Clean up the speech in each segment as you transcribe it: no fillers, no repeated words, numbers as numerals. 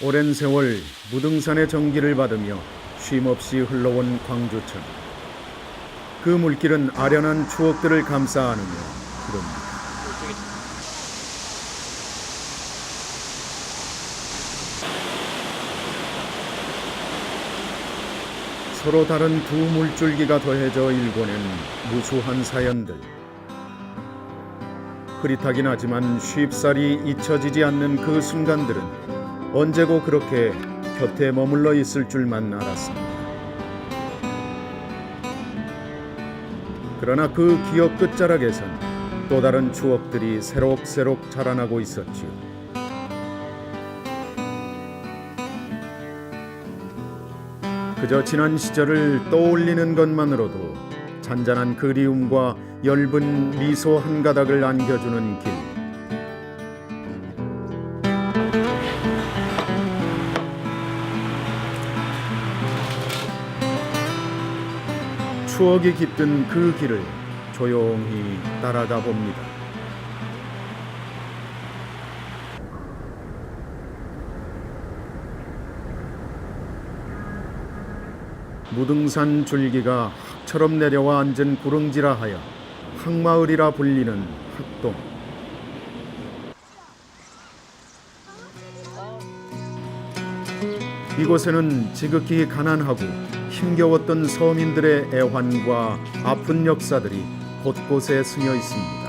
오랜 세월 무등산의 정기를 받으며 쉼없이 흘러온 광주천. 그 물길은 아련한 추억들을 감싸 안으며 흐릅니다. 서로 다른 두 물줄기가 더해져 일궈낸 무수한 사연들. 흐릿하긴 하지만 쉽사리 잊혀지지 않는 그 순간들은 언제고 그렇게 곁에 머물러 있을 줄만 알았습니다. 그러나 그 기억 끝자락에선 또 다른 추억들이 새록새록 자라나고 있었지요. 그저 지난 시절을 떠올리는 것만으로도 잔잔한 그리움과 엷은 미소 한 가닥을 안겨주는 길. 추억이 깃든 그 길을 조용히 따라가 봅니다. 무등산 줄기가 학처럼 내려와 앉은 구릉지라 하여 학마을이라 불리는 학동. 이곳에는 지극히 가난하고 힘겨웠던 서민들의 애환과 아픈 역사들이 곳곳에 스며 있습니다.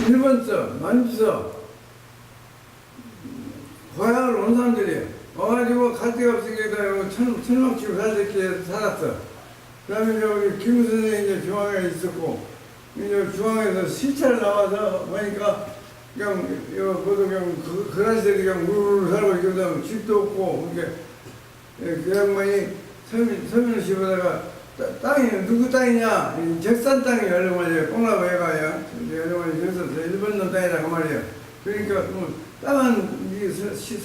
일본서, 만주서, 고향을 온 사람들이 와가지고 갈 데가 없으니까 천막 치고 살게 살았어. 그 다음에 우리 김 선생이 이제 중앙에 있었고, 이제 중앙에서 시차를 나와서 보니까 그냥, 모두 그냥 그란시들이 그냥 우르르 살고 있거든. 집도 없고, 그 양반이 서민을 씹어다가 땅이 누구 땅이냐? 적산 땅이 여러 말이에요. 꽁라고 해가요. 여러 말이 적산 일본 놈 땅이라 그 말이에요. 그러니까 땅은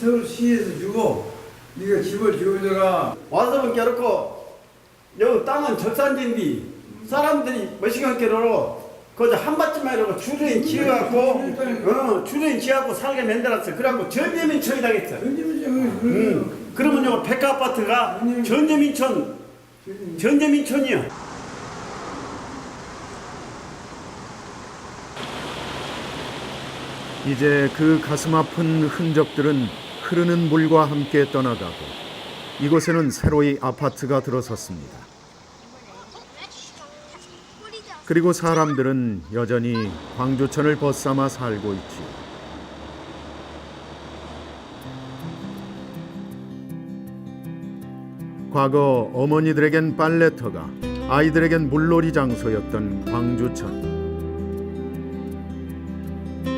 서울시에서 주고 네가 집을 지어줘라. 와서 본 게없고 여기 땅은 적산지인데 사람들이 멋있게로 그저 한밭집만 이러고 주례인 지어갖고 주례인 지어갖고 살게 만들었어. 그래갖고 전재민촌이 당했어. 그러면 요 백화아파트가 전재민촌이요. 이제 그 가슴 아픈 흔적들은 흐르는 물과 함께 떠나가고 이곳에는 새로이 아파트가 들어섰습니다. 그리고 사람들은 여전히 광주천을 벗삼아 살고 있지요. 과거 어머니들에겐 빨래터가, 아이들에겐 물놀이 장소였던 광주천.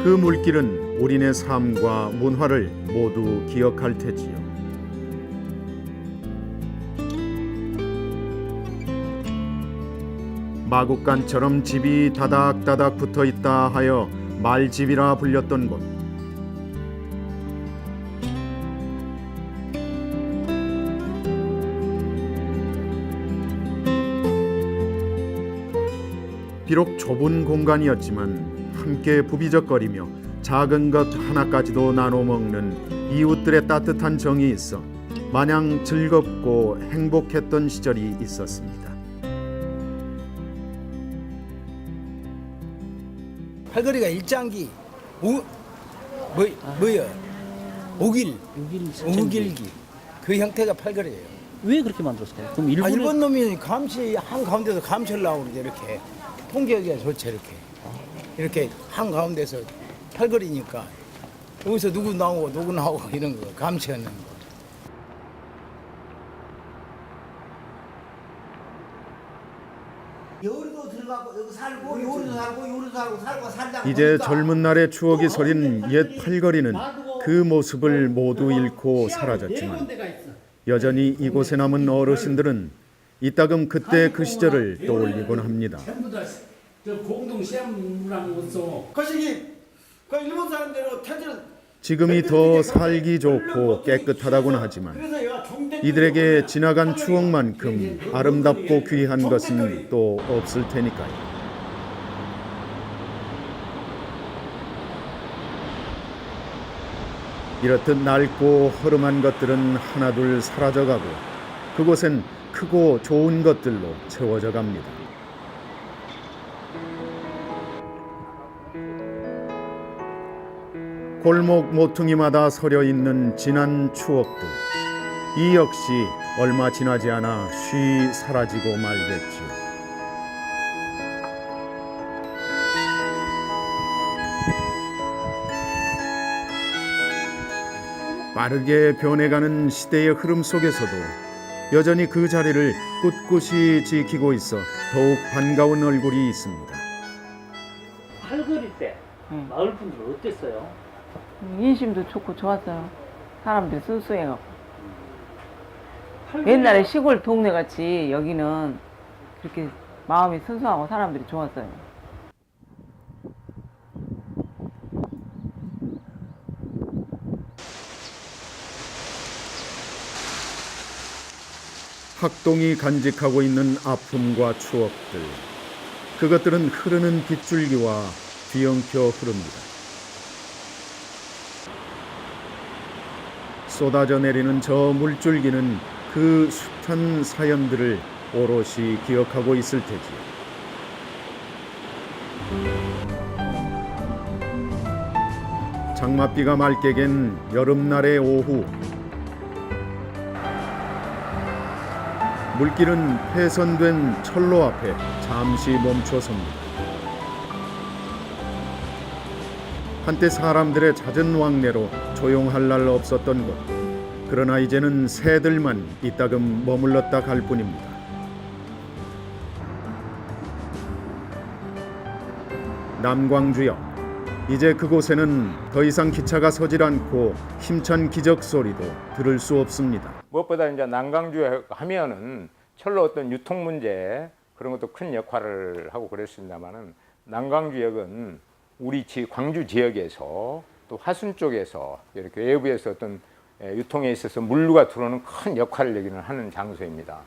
그 물길은 우리네 삶과 문화를 모두 기억할 테지요. 마국간처럼 집이 다닥다닥 붙어있다 하여 말집이라 불렸던 곳. 비록 좁은 공간이었지만 함께 부비적거리며 작은 것 하나까지도 나눠 먹는 이웃들의 따뜻한 정이 있어 마냥 즐겁고 행복했던 시절이 있었습니다. 팔거리가 일장기, 오길기 그 형태가 팔거리예요. 왜 그렇게 만들었을까요? 그럼 일본 놈이 감시 한 가운데서 감시를 나오고 이렇게 통계하기가 좋지 이렇게 한 가운데서 팔거리니까 여기서 누구 나오고 이런 거 감시하는 거. 여기도 들어가고 여기 살고 요리도 살고 살다 이제 젊은 날의 추억이 서린 옛 팔거리는 그 모습을 모두 잃고 사라졌지만 여전히 이곳에 남은 어르신들은 이따금 그때 그 시절을 떠올리곤 합니다. 전부 다 공동 시험이라는 것도 거시기 그 일본 사람대로 태질 지금이 더 살기 좋고 깨끗하다고는 하지만 이들에게 지나간 추억만큼 아름답고 귀한 것은 또 없을 테니까요. 이렇듯 낡고 허름한 것들은 하나둘 사라져가고 그곳엔 크고 좋은 것들로 채워져 갑니다. 골목 모퉁이마다 서려 있는 지난 추억들. 이 역시 얼마 지나지 않아 쉬 사라지고 말겠지요. 빠르게 변해가는 시대의 흐름 속에서도 여전히 그 자리를 꿋꿋이 지키고 있어 더욱 반가운 얼굴이 있습니다. 팔걸이 때 마을 분들 어땠어요? 인심도 좋고 좋았어요. 사람들이 순수해갖고. 옛날에 시골 동네 같이 여기는 그렇게 마음이 순수하고 사람들이 좋았어요. 학동이 간직하고 있는 아픔과 추억들. 그것들은 흐르는 빗줄기와 뒤엉켜 흐릅니다. 쏟아져 내리는 저 물줄기는 그 숱한 사연들을 오롯이 기억하고 있을 테지요. 장맛비가 맑게 갠 여름날의 오후. 물길은 폐선된 철로 앞에 잠시 멈춰섭니다. 한때 사람들의 잦은 왕래로 조용할 날 없었던 곳. 그러나 이제는 새들만 이따금 머물렀다 갈 뿐입니다. 남광주역. 이제 그곳에는 더 이상 기차가 서질 않고 힘찬 기적 소리도 들을 수 없습니다. 무엇보다 이제 난강주역 하면은 철로 어떤 유통 문제 그런 것도 큰 역할을 하고 그랬습니다만은 난강주역은 우리 광주 지역에서 또 화순 쪽에서 이렇게 외부에서 어떤 유통에 있어서 물류가 들어오는 큰 역할을 여기는 하는 장소입니다.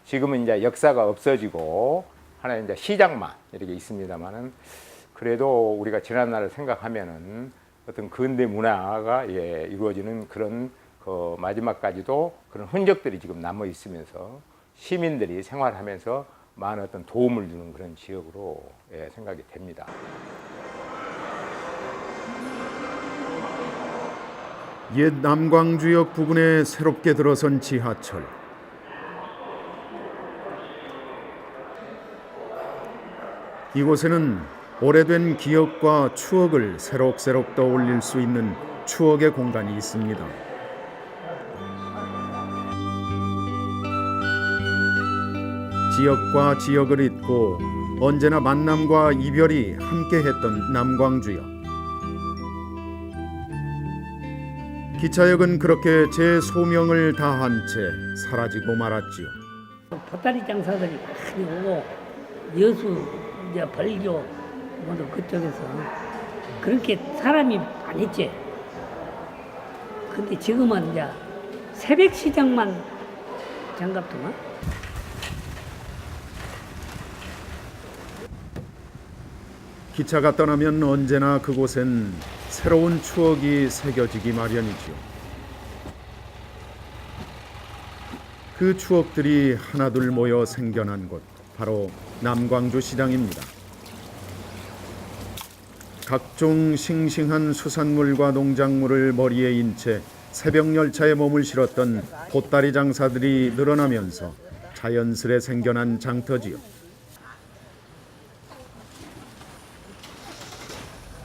지금은 이제 역사가 없어지고 하나의 이제 시장만 이렇게 있습니다만은 그래도 우리가 지난 날을 생각하면은 어떤 근대 문화가 이루어지는 그런 그 마지막까지도 그런 흔적들이 지금 남아 있으면서 시민들이 생활하면서 많은 어떤 도움을 주는 그런 지역으로 생각이 됩니다. 옛 남광주역 부근에 새롭게 들어선 지하철. 이곳에는 오래된 기억과 추억을 새록새록 떠올릴 수 있는 추억의 공간이 있습니다. 지역과 지역을 잇고 언제나 만남과 이별이 함께했던 남광주역. 기차역은 그렇게 제 소명을 다한 채 사라지고 말았지요. 보따리 장사들이 많이 오고 여수, 이제 벌교 모두 그쪽에서 그렇게 사람이 많았지. 근데 지금은 이제 새벽 시장만 장갑더만. 기차가 떠나면 언제나 그곳엔 새로운 추억이 새겨지기 마련이지요. 그 추억들이 하나둘 모여 생겨난 곳, 바로 남광주 시장입니다. 각종 싱싱한 수산물과 농작물을 머리에 인 채 새벽 열차에 몸을 실었던 보따리 장사들이 늘어나면서 자연스레 생겨난 장터지요.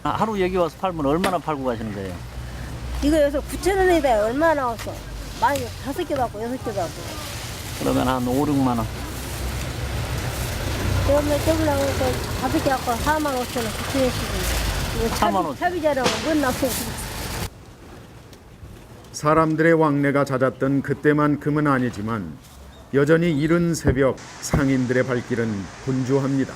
하루 여기 와서 팔면 얼마나 팔고 가시는 거예요? 이거 여기서 9,000원이다. 얼마 나왔어? 많이 5개 받고 6개 받고. 그러면 한 5, 6만 원. 그러면 저번에 5개 갖고 45,000원 9,000원씩이네. 45,000원. 차비자랑 못 나오고. 사람들의 왕래가 잦았던 그때만큼은 아니지만 여전히 이른 새벽 상인들의 발길은 분주합니다.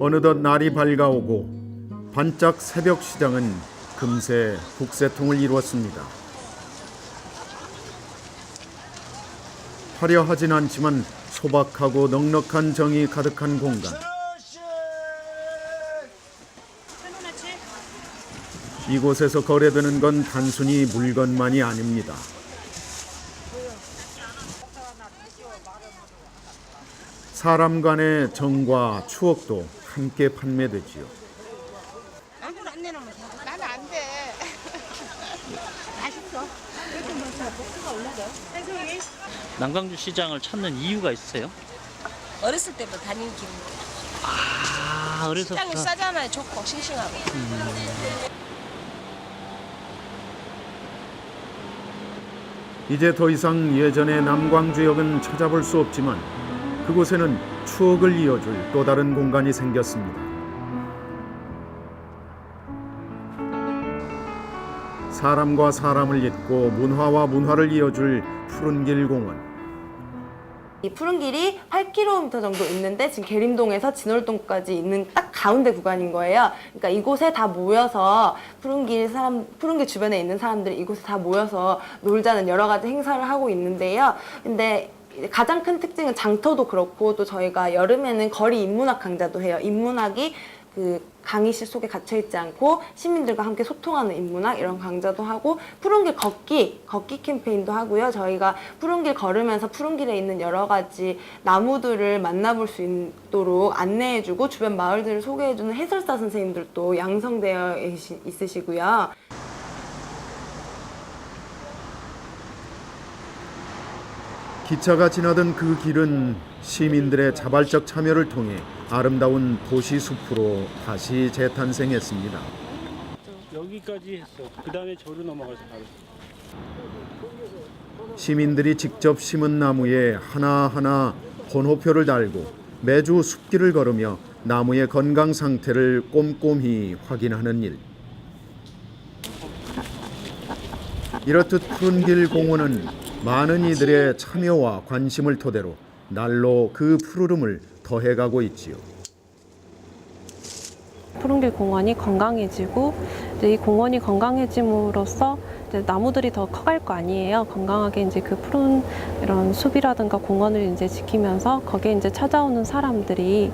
어느덧 날이 밝아오고 반짝 새벽 시장은 금세 북새통을 이루었습니다. 화려하진 않지만 소박하고 넉넉한 정이 가득한 공간. 이곳에서 거래되는 건 단순히 물건만이 아닙니다. 사람 간의 정과 추억도 함께 판매되지요. 아무도 안 내놓으면 나는 안 돼. 맛있어. 이렇게 먹자. 목수가 올라가요. 선생님. 남강주 시장을 찾는 이유가 있으세요? 어렸을 때부터 다니는 기분. 아, 그래서 시장이 싸잖아요. 좋고 싱싱하고. 이제 더 이상 예전의 남광주역은 찾아볼 수 없지만 그곳에는 추억을 이어줄 또 다른 공간이 생겼습니다. 사람과 사람을 잇고 문화와 문화를 이어줄 푸른길 공원. 이 푸른 길이 8km 정도 있는데 지금 계림동에서 진월동까지 있는 딱 가운데 구간인 거예요. 그러니까 이곳에 다 모여서 푸른 길 주변에 있는 사람들이 이곳에 다 모여서 놀자는 여러 가지 행사를 하고 있는데요. 근데 가장 큰 특징은 장터도 그렇고 또 저희가 여름에는 거리 인문학 강좌도 해요. 인문학이 그 강의실 속에 갇혀있지 않고 시민들과 함께 소통하는 인문학 이런 강좌도 하고 푸른길 걷기 캠페인도 하고요. 저희가 푸른길 걸으면서 푸른길에 있는 여러 가지 나무들을 만나볼 수 있도록 안내해주고 주변 마을들을 소개해주는 해설사 선생님들도 양성되어 있으시고요. 기차가 지나던 그 길은 시민들의 자발적 참여를 통해 아름다운 도시 숲으로 다시 재탄생했습니다. 여기까지 했어. 그 다음에 저로 넘어가서 바로. 시민들이 직접 심은 나무에 하나하나 번호표를 달고 매주 숲길을 걸으며 나무의 건강 상태를 꼼꼼히 확인하는 일. 이렇듯 푸른길 공원은 많은 이들의 참여와 관심을 토대로 날로 그 푸르름을 더해가고 있지요. 푸른길 공원이 건강해지고 이제 이 공원이 건강해짐으로써 이제 나무들이 더 커갈 거 아니에요. 건강하게 이제 그 푸른 이런 숲이라든가 공원을 이제 지키면서 거기에 이제 찾아오는 사람들이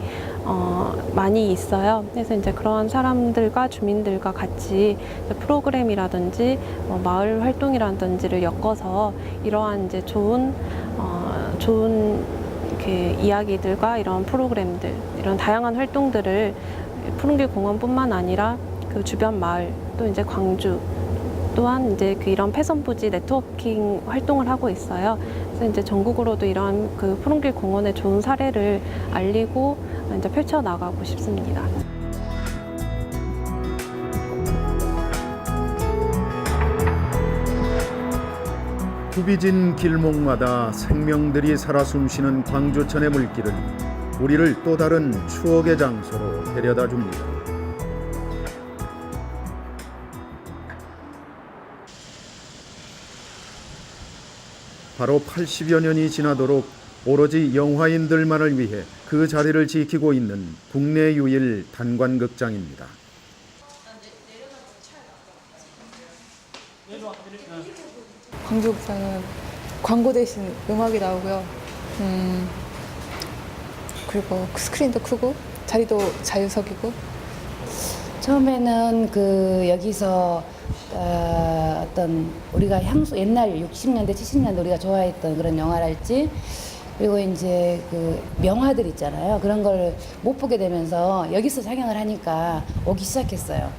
많이 있어요. 그래서 이제 그러한 사람들과 주민들과 같이 프로그램이라든지 마을 활동이라든지를 엮어서 이러한 이제 좋은 이렇게 이야기들과 이런 프로그램들, 이런 다양한 활동들을 푸른길 공원뿐만 아니라 그 주변 마을 또 이제 광주 또한 이제 그 이런 패선부지 네트워킹 활동을 하고 있어요. 그래서 이제 전국으로도 이런 그 푸른길 공원의 좋은 사례를 알리고 이제 펼쳐 나가고 싶습니다. 굽이진 길목마다 생명들이 살아 숨쉬는 광주천의 물길은 우리를 또 다른 추억의 장소로 데려다 줍니다. 바로 80여 년이 지나도록 오로지 영화인들만을 위해 그 자리를 지키고 있는 국내 유일 단관극장입니다. 광주극장은 광고 대신 음악이 나오고요. 그리고 스크린도 크고 자리도 자유석이고. 처음에는 여기서 어떤 우리가 향수 옛날 60년대 70년대 우리가 좋아했던 그런 영화랄지 그리고 이제 그 명화들 있잖아요. 그런 걸 못 보게 되면서 여기서 상영을 하니까 오기 시작했어요.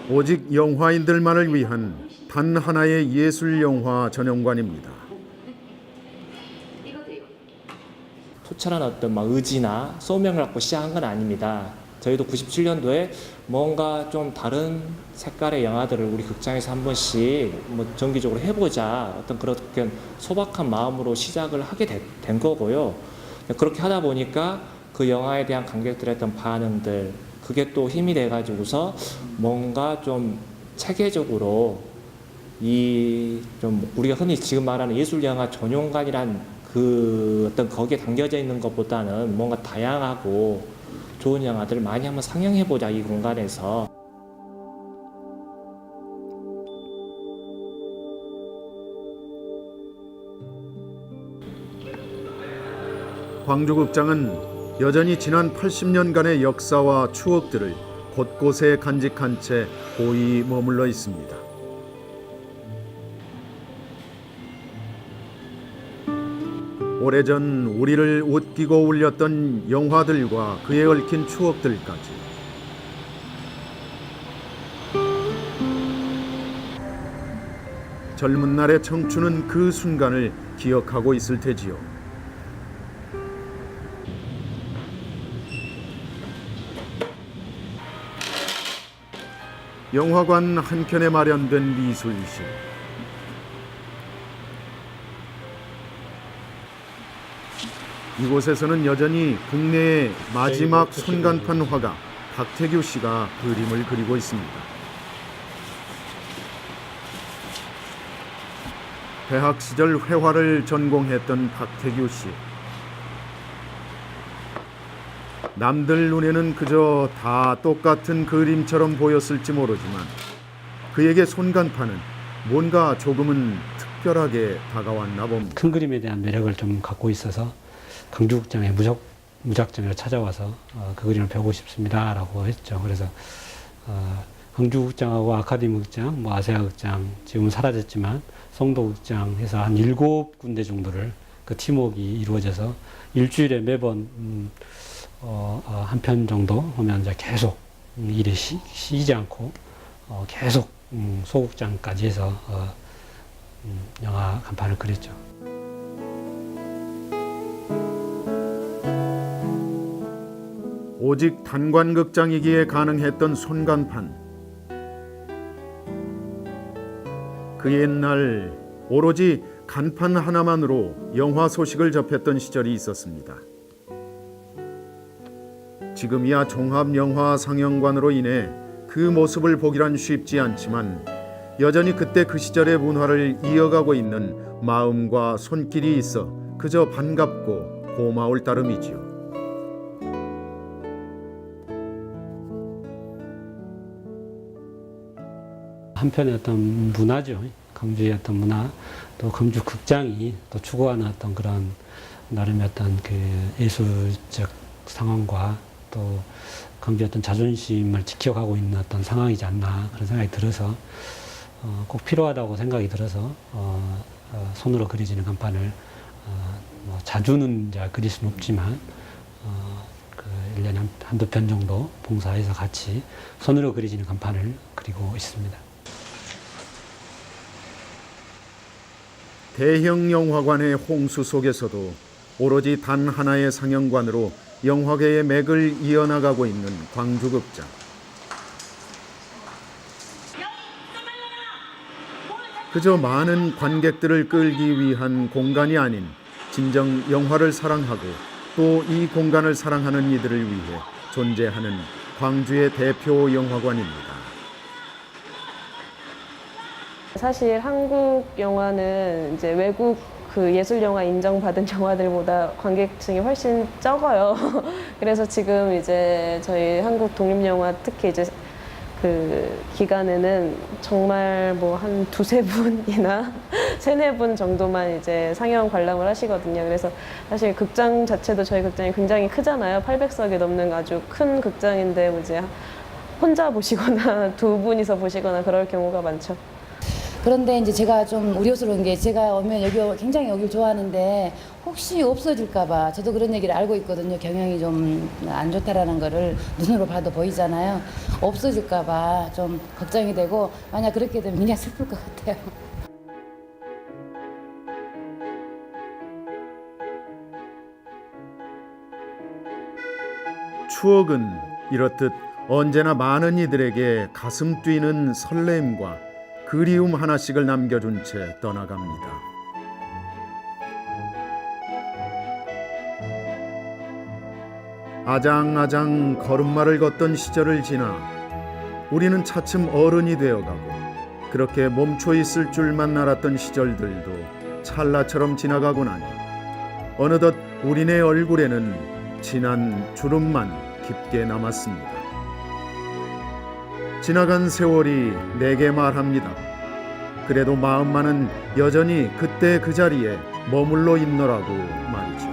오직 영화인들만을 위한 단 하나의 예술 영화 전용관입니다. 토철한 어떤 의지나 소명을 갖고 시작한 건 아닙니다. 저희도 97년도에 뭔가 좀 다른 색깔의 영화들을 우리 극장에서 한 번씩 정기적으로 해보자 어떤 그렇게 소박한 마음으로 시작을 하게 된 거고요. 그렇게 하다 보니까 그 영화에 대한 관객들의 어떤 반응들 그게 또 힘이 돼가지고서 뭔가 좀 체계적으로 좀 우리가 흔히 지금 말하는 예술 영화 전용관이란 그 어떤 거기에 담겨져 있는 것보다는 뭔가 다양하고 좋은 영화들을 많이 한번 상영해보자, 이 공간에서. 광주극장은 여전히 지난 80년간의 역사와 추억들을 곳곳에 간직한 채 고이 머물러 있습니다. 오래전 우리를 웃기고 울렸던 영화들과 그에 얽힌 추억들까지 젊은 날의 청춘은 그 순간을 기억하고 있을 테지요. 영화관 한켠에 마련된 미술실. 이곳에서는 여전히 국내의 마지막 손간판 화가 박태규 씨가 그림을 그리고 있습니다. 대학 시절 회화를 전공했던 박태규 씨. 남들 눈에는 그저 다 똑같은 그림처럼 보였을지 모르지만 그에게 손간판은 뭔가 조금은 특별하게 다가왔나 봅니다. 큰 그림에 대한 매력을 좀 갖고 있어서 광주극장에 무작정으로 찾아와서 그 그림을 배우고 싶습니다라고 했죠. 그래서 광주극장하고 아카데미극장, 뭐 아세아극장, 지금은 사라졌지만 송도극장 해서 한 7군데 정도를 그 팀워크가 이루어져서 일주일에 매번 한 편 정도 하면 이제 계속 일이 쉬지 않고 계속 소극장까지 해서 영화 간판을 그렸죠. 오직 단관극장이기에 가능했던 손간판. 그 옛날 오로지 간판 하나만으로 영화 소식을 접했던 시절이 있었습니다. 지금이야 종합영화 상영관으로 인해 그 모습을 보기란 쉽지 않지만 여전히 그때 그 시절의 문화를 이어가고 있는 마음과 손길이 있어 그저 반갑고 고마울 따름이지요. 한편의 어떤 문화죠. 광주의 어떤 문화, 또 광주 극장이 또 추구하는 어떤 그런 나름의 어떤 그 예술적 상황과 또 광주의 어떤 자존심을 지켜가고 있는 어떤 상황이지 않나 그런 생각이 들어서 꼭 필요하다고 생각이 들어서 손으로 그려지는 간판을 뭐 자주는 이제 그릴 수는 없지만 그 1년에 한두 편 정도 봉사해서 같이 손으로 그려지는 간판을 그리고 있습니다. 대형 영화관의 홍수 속에서도 오로지 단 하나의 상영관으로 영화계의 맥을 이어나가고 있는 광주극장. 그저 많은 관객들을 끌기 위한 공간이 아닌 진정 영화를 사랑하고 또 이 공간을 사랑하는 이들을 위해 존재하는 광주의 대표 영화관입니다. 사실 한국 영화는 이제 외국 그 예술 영화 인정받은 영화들보다 관객층이 훨씬 적어요. 그래서 지금 이제 저희 한국 독립 영화 특히 이제 그 기간에는 정말 뭐 한 두세 분이나 세네 분 정도만 이제 상영 관람을 하시거든요. 그래서 사실 극장 자체도 저희 극장이 굉장히 크잖아요. 800석이 넘는 아주 큰 극장인데 뭐 이제 혼자 보시거나 두 분이서 보시거나 그럴 경우가 많죠. 그런데 이제 제가 좀 우려스러운 게 제가 오면 여기 굉장히 여기를 좋아하는데 혹시 없어질까봐 저도 그런 얘기를 알고 있거든요. 경영이 좀 안 좋다라는 거를 눈으로 봐도 보이잖아요. 없어질까봐 좀 걱정이 되고 만약 그렇게 되면 그냥 슬플 것 같아요. 추억은 이렇듯 언제나 많은 이들에게 가슴 뛰는 설렘과 그리움 하나씩을 남겨준 채 떠나갑니다. 아장아장 걸음마를 걷던 시절을 지나 우리는 차츰 어른이 되어가고 그렇게 멈춰 있을 줄만 알았던 시절들도 찰나처럼 지나가고 나니 어느덧 우리네 얼굴에는 진한 주름만 깊게 남았습니다. 지나간 세월이 내게 말합니다. 그래도 마음만은 여전히 그때 그 자리에 머물러 있노라고 말이죠.